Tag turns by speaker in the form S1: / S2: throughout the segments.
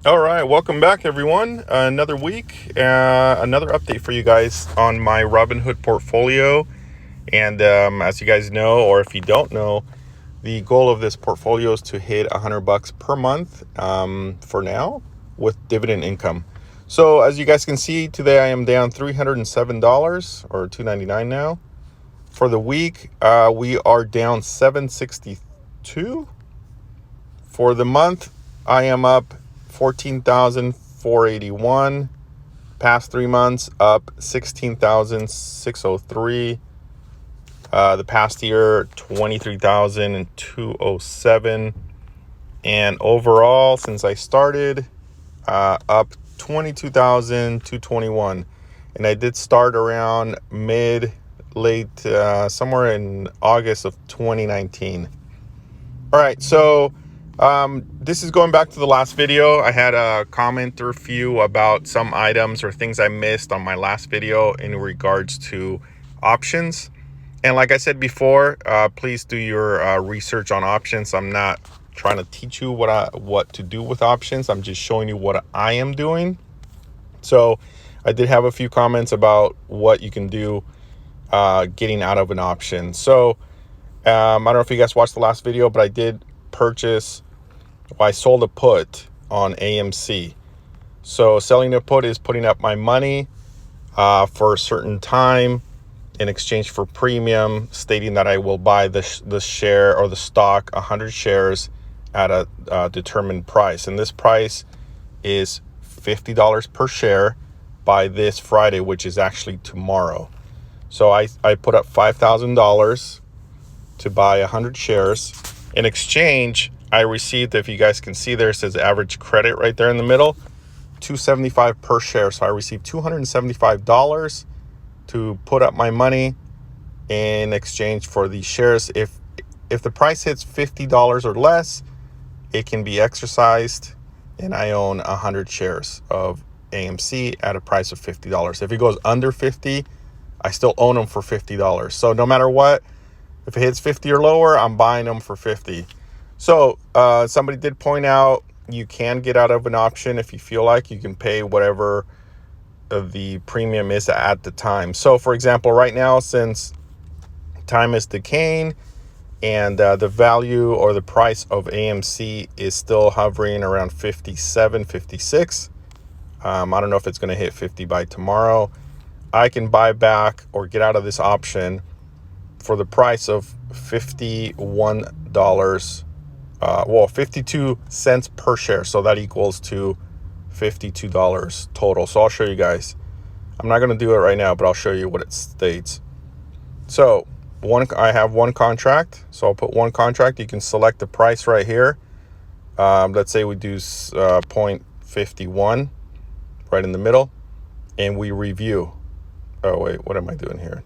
S1: All right, welcome back, everyone. Another week, another update for you guys on my Robinhood portfolio. And as you guys know, or if you don't know, the goal of this portfolio is to hit $100 per month for now with dividend income. So as you guys can see, today I am down $307 or $2.99 now. For the week, we are down $762. For the month, I am up 14,481. Past 3 months, up 16,603. The past year, 23,207. And overall, since I started, up 22,221. And I did start around late, somewhere in August of 2019. All right, so this is going back to the last video. I had a comment or a few about some items or things I missed on my last video in regards to options. And like I said before, please do your research on options. I'm not trying to teach you what to do with options. I'm just showing you what I am doing. So I did have a few comments about what you can do getting out of an option. So I don't know if you guys watched the last video, but I did I sold a put on AMC. So selling a put is putting up my money for a certain time in exchange for premium, stating that I will buy the share or the stock, 100 shares at a determined price. And this price is $50 per share by this Friday, which is actually tomorrow. So I put up $5,000 to buy 100 shares. In exchange, I received, if you guys can see there, it says average credit right there in the middle, $275 per share. So I received $275 to put up my money in exchange for these shares. If the price hits $50 or less, it can be exercised, and I own 100 shares of AMC at a price of $50. If it goes under 50, I still own them for $50. So no matter what, if it hits 50 or lower, I'm buying them for 50. So somebody did point out you can get out of an option if you feel like. You can pay whatever the premium is at the time. So for example, right now, since time is decaying and the value or the price of AMC is still hovering around 57, 56. I don't know if it's going to hit 50 by tomorrow. I can buy back or get out of this option for the price of $51, 52 cents per share. So that equals to $52 total. So I'll show you guys. I'm not going to do it right now, but I'll show you what it states. So I have one contract. So I'll put one contract. You can select the price right here. Let's say we do 0.51 right in the middle, and we review. Oh, wait, what am I doing here?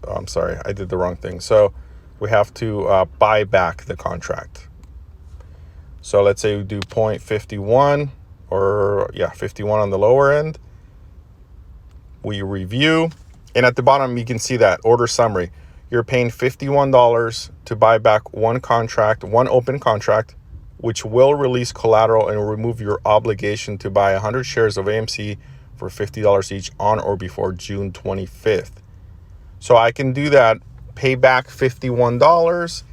S1: I'm sorry, I did the wrong thing. So we have to buy back the contract. So let's say we do 0.51 or 51 on the lower end. We review, and at the bottom you can see that order summary. You're paying $51 to buy back one open contract, which will release collateral and remove your obligation to buy 100 shares of AMC for $50 each on or before June 25th. So I can do that, pay back $51,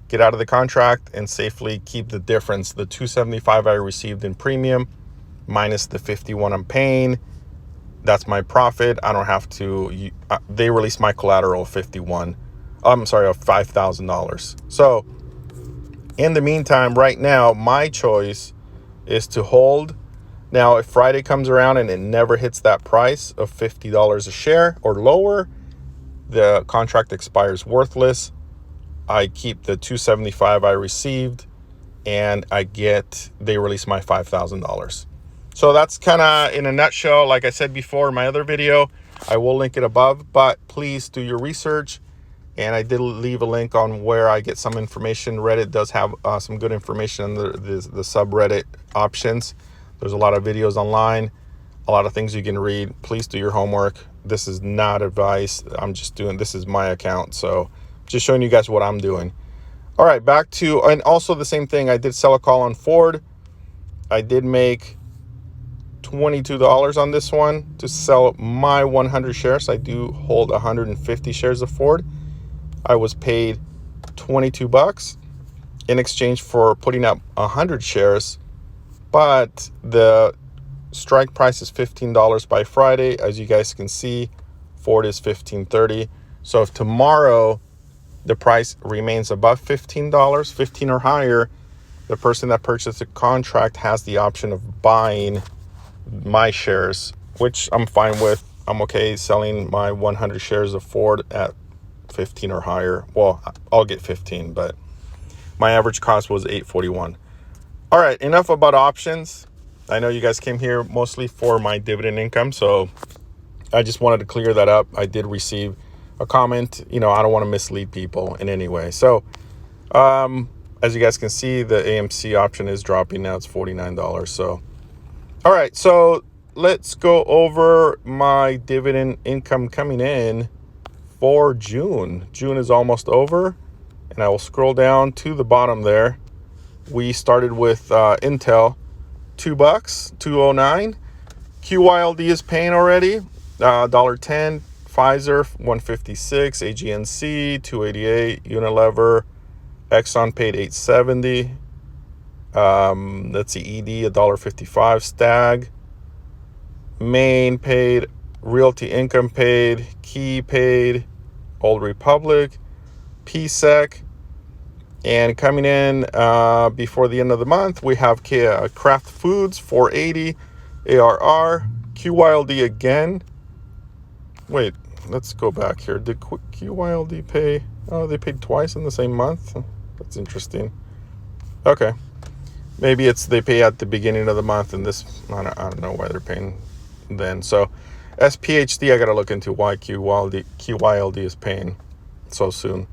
S1: get out of the contract, and safely keep the difference, the $275 I received in premium minus the $51 I'm paying. That's my profit. I don't have to, they release my collateral of $5,000. So in the meantime, right now, my choice is to hold. Now, if Friday comes around and it never hits that price of $50 a share or lower, the contract expires worthless. I keep the $275 I received, and they release my $5,000. So that's kind of in a nutshell. Like I said before in my other video, I will link it above, but please do your research. And I did leave a link on where I get some information. Reddit does have some good information on the subreddit options. There's a lot of videos online, a lot of things you can read. Please do your homework. This is not advice. This is my account. So just showing you guys what I'm doing. All right, and also the same thing. I did sell a call on Ford. I did make $22 on this one to sell my 100 shares. I do hold 150 shares of Ford. I was paid $22 in exchange for putting up 100 shares, but the strike price is $15 by Friday. As you guys can see, Ford is $15.30. So if tomorrow the price remains above $15, 15 or higher, the person that purchased the contract has the option of buying my shares, which I'm fine with. I'm okay selling my 100 shares of Ford at 15 or higher. Well, I'll get 15, but my average cost was $8.41. All right, enough about options. I know you guys came here mostly for my dividend income, so I just wanted to clear that up. I did receive a comment. I don't want to mislead people in any way. So, as you guys can see, the AMC option is dropping now. It's $49. So, all right. So let's go over my dividend income coming in for June. June is almost over, and I will scroll down to the bottom there. We started with Intel, $2, $2.09. QYLD is paying already, $1.10. Pfizer, $1.56. AGNC, $2.88. Unilever, Exxon paid $8.70. Let's see, ED, $1.55. Stag, Maine paid. Realty Income paid. Key paid. Old Republic, PSEC. And coming in before the end of the month, we have Kraft Foods, $4.80. ARR, QYLD again. Wait, let's go back here. Did QYLD pay? Oh, they paid twice in the same month. That's interesting. Okay, maybe they pay at the beginning of the month, and this I don't know why they're paying then. So, SPHD, I gotta look into why QYLD is paying so soon.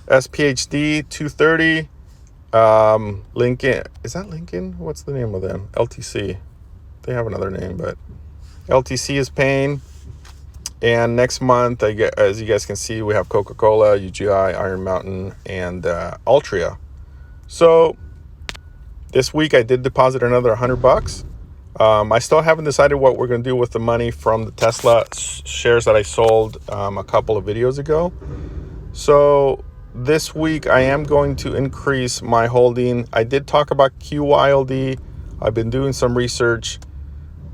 S1: SPHD, $2.30. Lincoln, is that Lincoln? What's the name of them? LTC. They have another name, but LTC is paying. And next month, as you guys can see, we have Coca-Cola, UGI, Iron Mountain, and Altria. So this week I did deposit another $100. I still haven't decided what we're going to do with the money from the Tesla shares that I sold a couple of videos ago. So this week I am going to increase my holding. I did talk about QYLD. I've been doing some research.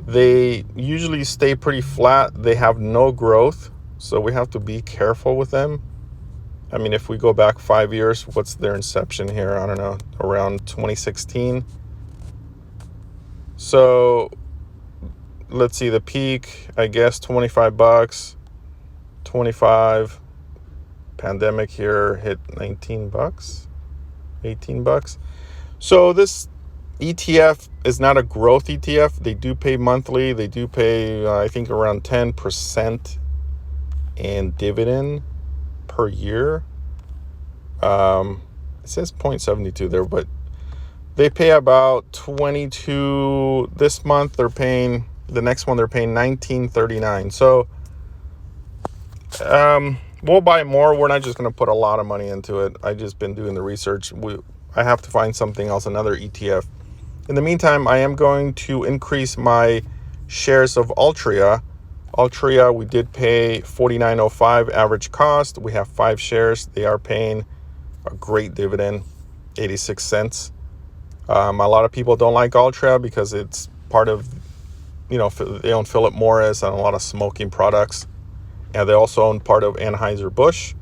S1: They usually stay pretty flat. They have no growth, so we have to be careful with them. I mean, if we go back 5 years, what's their inception here? I don't know, around 2016. So let's see, the peak, I guess $25, 25. Pandemic here hit $19, $18. So this ETF is not a growth ETF. They do pay monthly. They do pay, I think, around 10% in dividend per year. It says 0.72 there, but they pay about 22 this month. They're paying, the next one they're paying $19.39. So we'll buy more. We're not just going to put a lot of money into it. I just been doing the research. I have to find something else, another ETF. In the meantime, I am going to increase my shares of Altria. Altria, we did pay $49.05 average cost. We have 5 shares. They are paying a great dividend, 86 cents. A lot of people don't like Altria because it's part of, they own Philip Morris and a lot of smoking products. And they also own part of Anheuser-Busch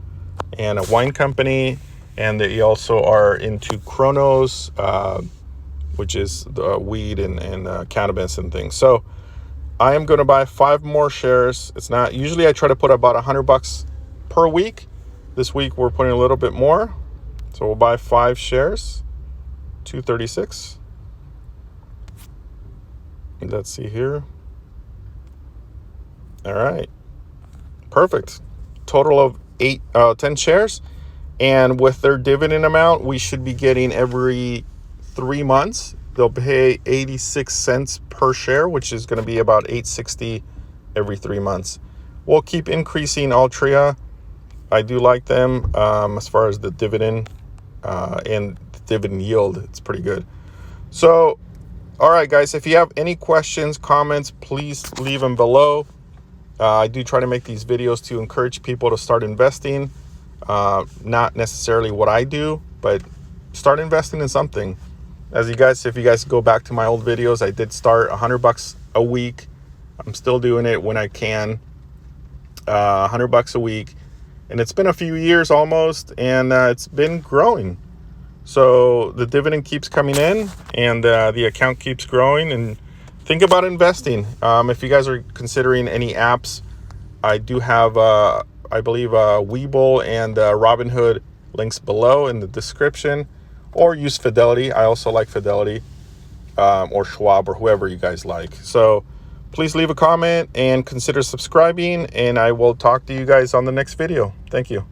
S1: and a wine company. And they also are into Kronos, which is the weed and cannabis and things. So I am going to buy 5 more shares. It's not, usually I try to put about $100 per week. This week we're putting a little bit more. So we'll buy 5 shares, $2.36. Let's see here. All right. Perfect. Total of 10 shares. And with their dividend amount, we should be getting every 3 months. They'll pay 86 cents per share, which is going to be about $8.60 every 3 months. We'll keep increasing Altria. I do like them as far as the dividend and the dividend yield. It's pretty good. So All right, guys, if you have any questions, comments, please leave them below. I do try to make these videos to encourage people to start investing. Not necessarily what I do, but start investing in something. If you guys go back to my old videos, I did start $100 a week. I'm still doing it when I can. $100 a week, and it's been a few years almost, and it's been growing. So the dividend keeps coming in, and the account keeps growing. And think about investing. If you guys are considering any apps, I do have, I believe, Webull and Robinhood links below in the description, or use Fidelity. I also like Fidelity, or Schwab, or whoever you guys like. So please leave a comment and consider subscribing, and I will talk to you guys on the next video. Thank you.